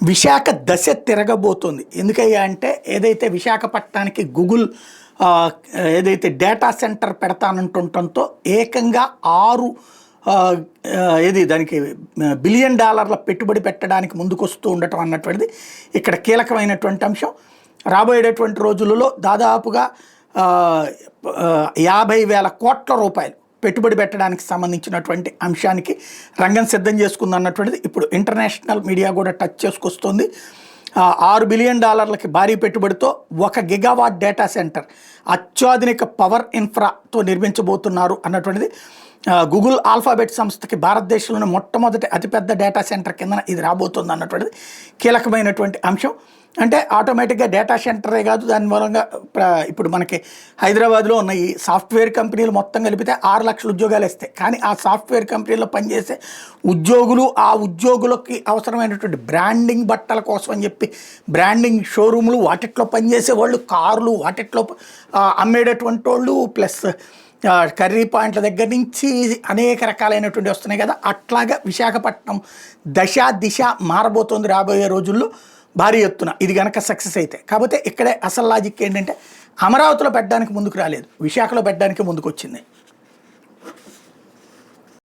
విశాఖ దశ తిరగబోతోంది. ఎందుకయ్యా అంటే ఏదైతే విశాఖపట్నానికి గూగుల్ ఏదైతే డేటా సెంటర్ పెడతానంటుండటంతో ఏకంగా 6 ఏది దానికి బిలియన్ డాలర్ల పెట్టుబడి పెట్టడానికి ముందుకొస్తూ ఉండటం అన్నటువంటిది ఇక్కడ కీలకమైనటువంటి అంశం. రాబోయేటటువంటి రోజులలో దాదాపుగా 50,000 కోట్ల రూపాయలు పెట్టుబడి పెట్టడానికి సంబంధించినటువంటి అంశానికి రంగం సిద్ధం చేసుకుంది అన్నటువంటిది ఇప్పుడు ఇంటర్నేషనల్ మీడియా కూడా టచ్ చేసుకొస్తుంది. 6 బిలియన్ డాలర్లకి భారీ పెట్టుబడితో 1 గిగావాట్ డేటా సెంటర్ అత్యాధునిక పవర్ ఇన్ఫ్రాతో నిర్మించబోతున్నారు అన్నటువంటిది. గూగుల్ ఆల్ఫాబెట్ సంస్థకి భారతదేశంలోని మొట్టమొదటి అతిపెద్ద డేటా సెంటర్ కింద ఇది రాబోతుంది అన్నటువంటిది కీలకమైనటువంటి అంశం. అంటే ఆటోమేటిక్గా డేటా సెంటరే కాదు, దాని మూలంగా ఇప్పుడు మనకి హైదరాబాద్లో ఉన్న ఈ సాఫ్ట్వేర్ కంపెనీలు మొత్తం కలిపితే 6 లక్షల ఉద్యోగాలు ఇస్తాయి. కానీ ఆ సాఫ్ట్వేర్ కంపెనీలో పనిచేసే ఉద్యోగులు, ఆ ఉద్యోగులకి అవసరమైనటువంటి బ్రాండింగ్ బట్టల కోసం అని చెప్పి బ్రాండింగ్ షోరూములు, వాటిట్లో పనిచేసే వాళ్ళు, కార్లు వాటిట్లో అమ్మేటటువంటి వాళ్ళు, ప్లస్ కర్రీ పాయింట్ల దగ్గర నుంచి అనేక రకాలైనటువంటి వస్తున్నాయి కదా. అట్లాగా విశాఖపట్నం దిశ మారబోతోంది రాబోయే రోజుల్లో భారీ ఎత్తున, ఇది కనుక సక్సెస్ అయితే. కాకపోతే ఇక్కడే అసలు లాజిక్ ఏంటంటే అమరావతిలో పెట్టడానికి ముందుకు రాలేదు, విశాఖలో పెట్టడానికి ముందుకు వచ్చింది.